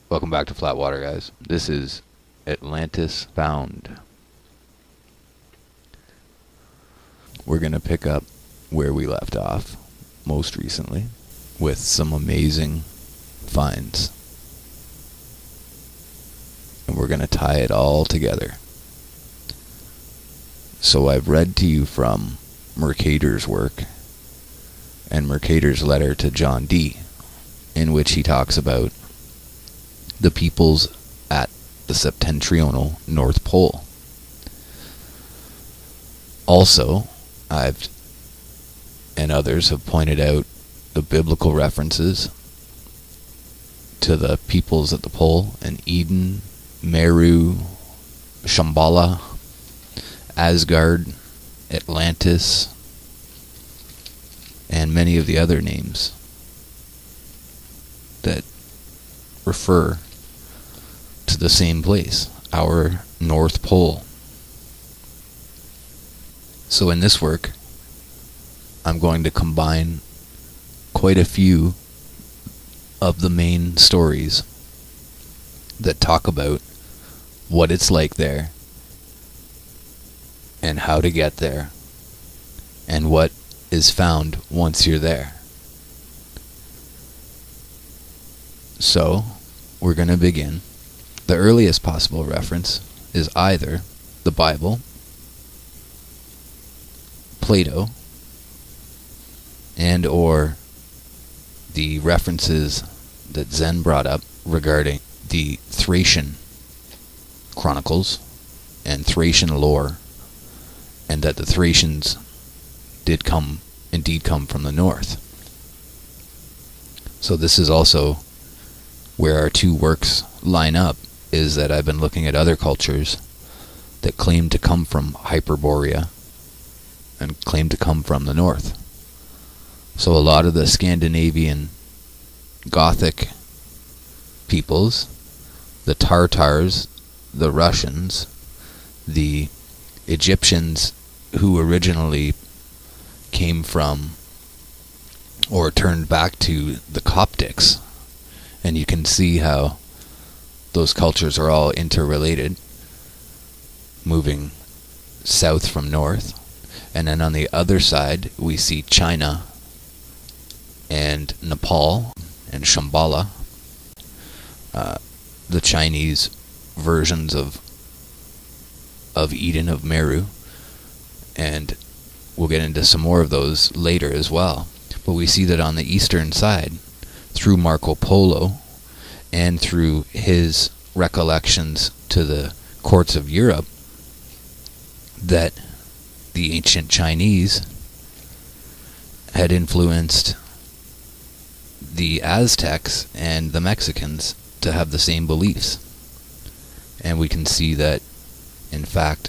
Welcome back to Flatwater, guys. This is Atlantis Found. We're going to pick up where we left off most recently with some amazing finds. And we're going to tie it all together. So I've read to you from Mercator's work and Mercator's letter to John Dee, in which he talks about the peoples at the septentrional North Pole. Also, I've and others have pointed out the biblical references to the peoples at the pole in Eden, Meru, Shambhala, Asgard, Atlantis, and many of the other names that refer to the same place, our North Pole. So in this work, I'm going to combine quite a few of the main stories that talk about what it's like there and how to get there and what is found once you're there. So, we're going to begin. The earliest possible reference is either the Bible, Plato, and or the references that Zen brought up regarding the Thracian chronicles and Thracian lore, and that the Thracians did indeed come from the north. So this is also where our two works line up, is that I've been looking at other cultures that claim to come from Hyperborea and claim to come from the north. So a lot of the Scandinavian Gothic peoples, the Tartars, the Russians, the Egyptians who originally came from or turned back to the Coptics, and you can see how those cultures are all interrelated, moving south from north. And then on the other side, we see China and Nepal and Shambhala, the Chinese versions of Eden, of Meru, and we'll get into some more of those later as well. But we see that on the eastern side, through Marco Polo and through his recollections to the courts of Europe, that the ancient Chinese had influenced the Aztecs and the Mexicans to have the same beliefs. And we can see that, in fact,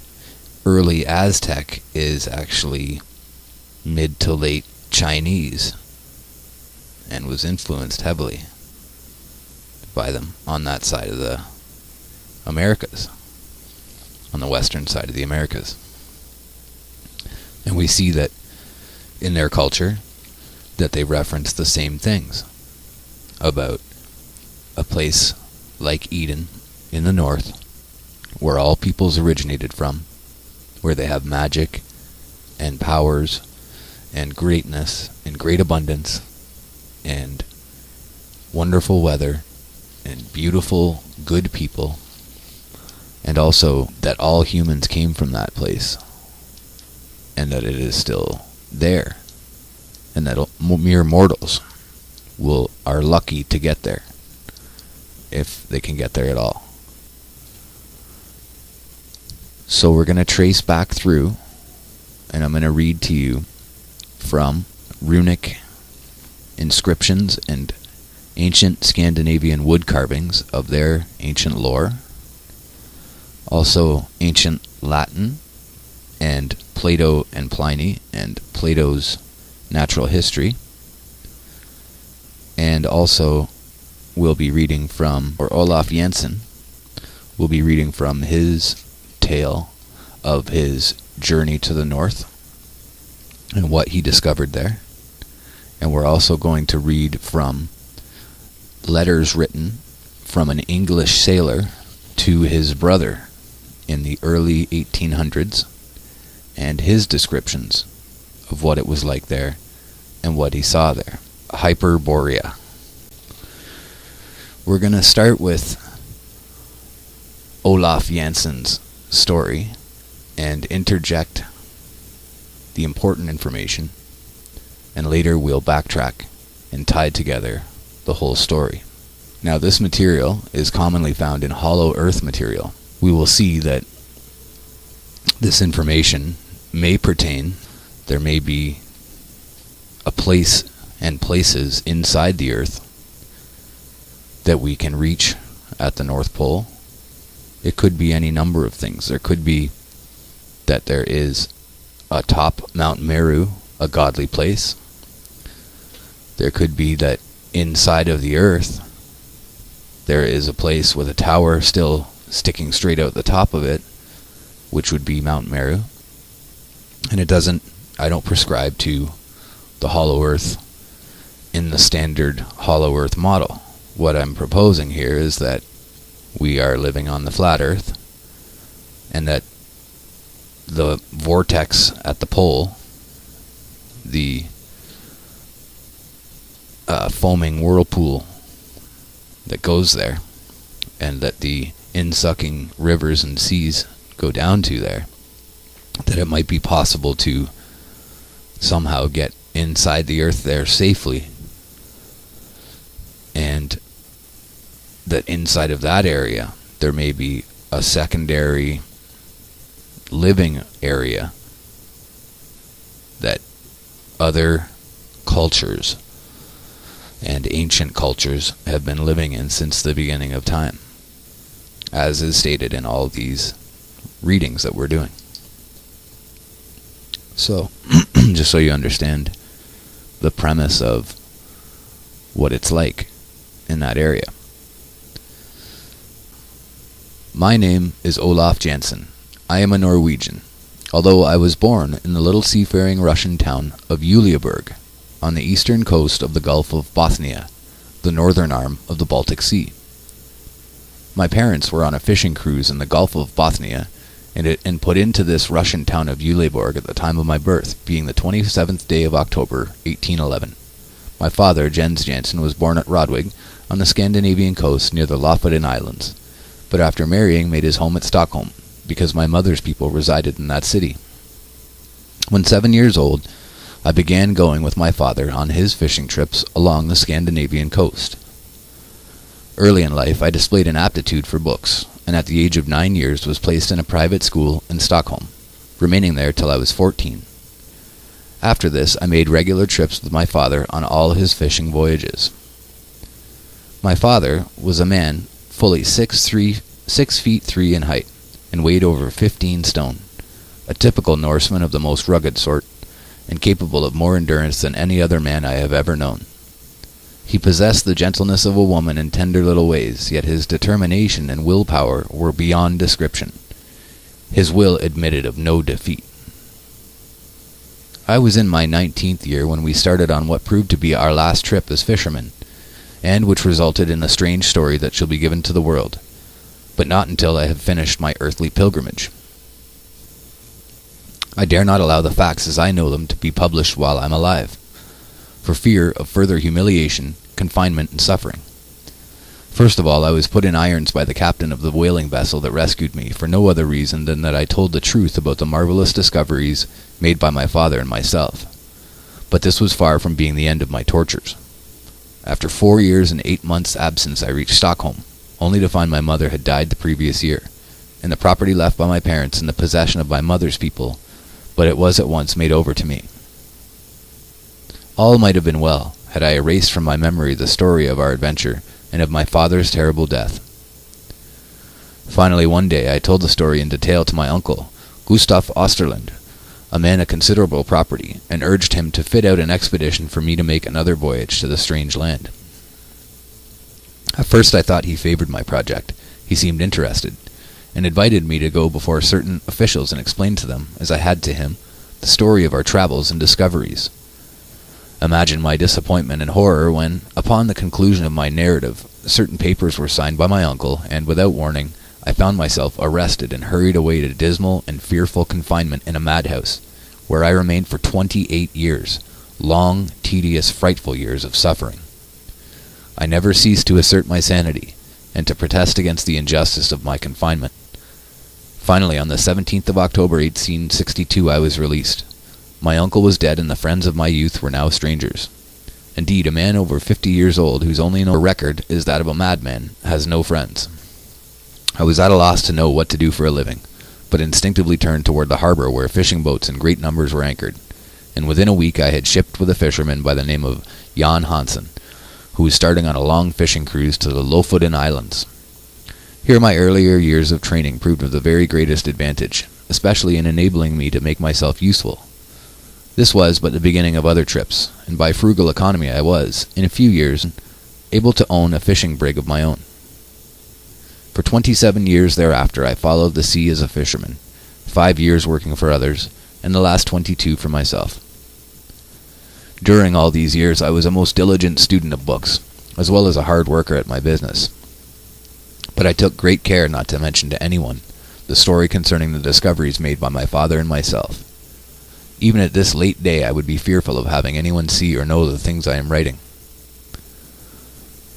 early Aztec is actually mid to late Chinese and was influenced heavily by them on that side of the Americas, on the western side of the Americas. And we see that in their culture that they reference the same things about a place like Eden in the north, where all peoples originated from, where they have magic and powers and greatness and great abundance and wonderful weather and beautiful, good people, and also that all humans came from that place and that it is still there, and that mere mortals are lucky to get there, if they can get there at all. So we're going to trace back through, and I'm going to read to you from runic inscriptions and ancient Scandinavian wood carvings of their ancient lore, also ancient Latin and Plato and Pliny and Plato's natural history, and also we'll be reading from, or Olaf Jansen will be reading from his tale of his journey to the north and what he discovered there. And we're also going to read from letters written from an English sailor to his brother in the early 1800s, and his descriptions of what it was like there and what he saw there. Hyperborea. We're going to start with Olaf Jansen's story and interject the important information, and later we'll backtrack and tie together the whole story. Now, this material is commonly found in hollow earth material. We will see that this information may pertain, there may be a place and places inside the earth that we can reach at the North Pole. It could be any number of things. There could be that there is atop Mount Meru, a godly place. There could be that inside of the earth there is a place with a tower still sticking straight out the top of it, which would be Mount Meru. And I don't prescribe to the hollow earth in the standard hollow earth model. What I'm proposing here is that we are living on the flat earth, and that the vortex at the pole, the foaming whirlpool that goes there, and that the in-sucking rivers and seas go down to there, that it might be possible to somehow get inside the earth there safely, and that inside of that area there may be a secondary living area that other cultures and ancient cultures have been living in since the beginning of time, as is stated in all these readings that we're doing. So, just so you understand the premise of what it's like in that area. My name is Olaf Jansen. I am a Norwegian, although I was born in the little seafaring Russian town of Uleåborg, on the eastern coast of the Gulf of Bothnia, the northern arm of the Baltic Sea. My parents were on a fishing cruise in the Gulf of Bothnia and put into this Russian town of Uleåborg at the time of my birth, being the 27th day of October, 1811. My father, Jens Jansen, was born at Rodwig on the Scandinavian coast near the Lofoten Islands, but after marrying made his home at Stockholm, because my mother's people resided in that city. When 7 years old, I began going with my father on his fishing trips along the Scandinavian coast. Early in life, I displayed an aptitude for books, and at the age of 9 years was placed in a private school in Stockholm, remaining there till I was 14. After this, I made regular trips with my father on all his fishing voyages. My father was a man fully 6 feet 3 in height, and weighed over 15 stone, a typical Norseman of the most rugged sort, and capable of more endurance than any other man I have ever known. He possessed the gentleness of a woman and tender little ways, yet his determination and willpower were beyond description. His will admitted of no defeat. I was in my 19th year when we started on what proved to be our last trip as fishermen, and which resulted in a strange story that shall be given to the world, but not until I have finished my earthly pilgrimage. I dare not allow the facts as I know them to be published while I'm alive, for fear of further humiliation, confinement, and suffering. First of all, I was put in irons by the captain of the whaling vessel that rescued me, for no other reason than that I told the truth about the marvelous discoveries made by my father and myself. But this was far from being the end of my tortures. After 4 years and 8 months' absence, I reached Stockholm, only to find my mother had died the previous year, and the property left by my parents in the possession of my mother's people, but it was at once made over to me. All might have been well, had I erased from my memory the story of our adventure, and of my father's terrible death. Finally, one day, I told the story in detail to my uncle, Gustav Osterland, a man of considerable property, and urged him to fit out an expedition for me to make another voyage to the strange land. At first I thought he favored my project. He seemed interested, and invited me to go before certain officials and explain to them, as I had to him, the story of our travels and discoveries. Imagine my disappointment and horror when, upon the conclusion of my narrative, certain papers were signed by my uncle, and without warning, I found myself arrested and hurried away to dismal and fearful confinement in a madhouse, where I remained for 28 years, long, tedious, frightful years of suffering. I never ceased to assert my sanity, and to protest against the injustice of my confinement. Finally, on the 17th of October 1862, I was released. My uncle was dead, and the friends of my youth were now strangers. Indeed, a man over 50 years old, whose only known record is that of a madman, has no friends. I was at a loss to know what to do for a living, but instinctively turned toward the harbor where fishing boats in great numbers were anchored, and within a week I had shipped with a fisherman by the name of Jansen, who was starting on a long fishing cruise to the Lofoten Islands. Here my earlier years of training proved of the very greatest advantage, especially in enabling me to make myself useful. This was but the beginning of other trips, and by frugal economy I was, in a few years, able to own a fishing brig of my own. For 27 years thereafter I followed the sea as a fisherman, 5 years working for others, and the last 22 for myself. During all these years I was a most diligent student of books, as well as a hard worker at my business. But I took great care not to mention to anyone the story concerning the discoveries made by my father and myself. Even at this late day I would be fearful of having anyone see or know the things I am writing,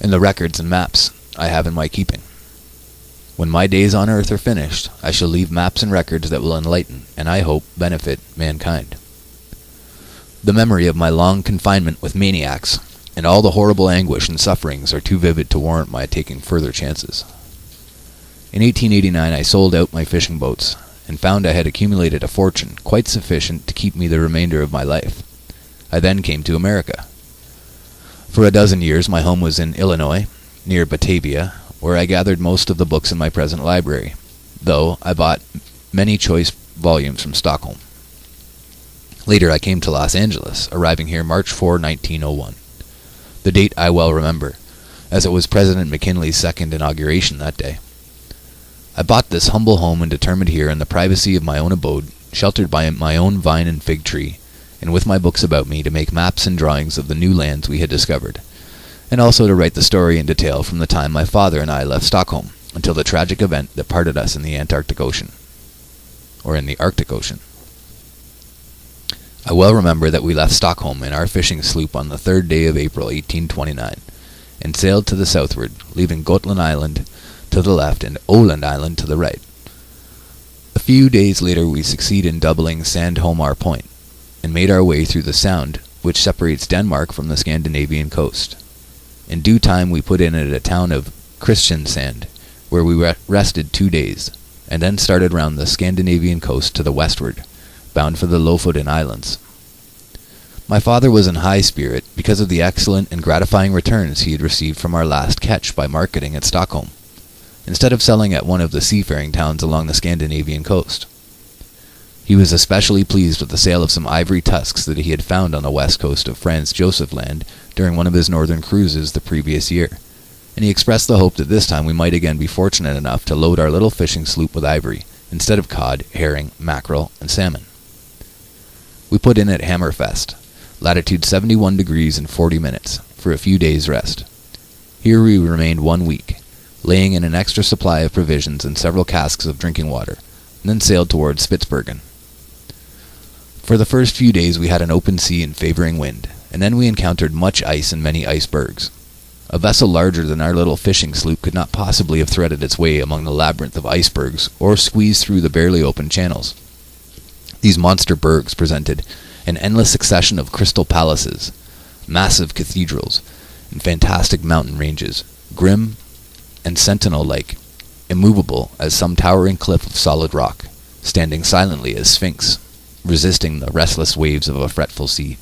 and the records and maps I have in my keeping. When my days on earth are finished, I shall leave maps and records that will enlighten, and I hope benefit, mankind. The memory of my long confinement with maniacs, and all the horrible anguish and sufferings are too vivid to warrant my taking further chances. In 1889 I sold out my fishing boats, and found I had accumulated a fortune quite sufficient to keep me the remainder of my life. I then came to America. For a dozen years my home was in Illinois, near Batavia, where I gathered most of the books in my present library, though I bought many choice volumes from Stockholm. Later I came to Los Angeles, arriving here March 4, 1901. The date I well remember, as it was President McKinley's second inauguration that day. I bought this humble home and determined here in the privacy of my own abode, sheltered by my own vine and fig tree, and with my books about me, to make maps and drawings of the new lands we had discovered, and also to write the story in detail from the time my father and I left Stockholm until the tragic event that parted us in the Arctic Ocean. I well remember that we left Stockholm in our fishing sloop on the 3rd day of April 1829, and sailed to the southward, leaving Gotland Island to the left and Åland Island to the right. A few days later we succeed in doubling Sandholmar Point, and made our way through the sound which separates Denmark from the Scandinavian coast. In due time we put in at a town of Kristiansand, where we rested 2 days, and then started round the Scandinavian coast to the westward, bound for the Lofoten Islands. My father was in high spirit because of the excellent and gratifying returns he had received from our last catch by marketing at Stockholm, instead of selling at one of the seafaring towns along the Scandinavian coast. He was especially pleased with the sale of some ivory tusks that he had found on the west coast of Franz Josef Land during one of his northern cruises the previous year, and he expressed the hope that this time we might again be fortunate enough to load our little fishing sloop with ivory, instead of cod, herring, mackerel, and salmon. We put in at Hammerfest, latitude 71 degrees and 40 minutes, for a few days' rest. Here we remained 1 week, laying in an extra supply of provisions and several casks of drinking water, and then sailed towards Spitzbergen. For the first few days we had an open sea and favoring wind, and then we encountered much ice and many icebergs. A vessel larger than our little fishing sloop could not possibly have threaded its way among the labyrinth of icebergs, or squeezed through the barely open channels. These monster bergs presented an endless succession of crystal palaces, massive cathedrals, and fantastic mountain ranges, grim and sentinel-like, immovable as some towering cliff of solid rock, standing silently as sphinx, resisting the restless waves of a fretful sea.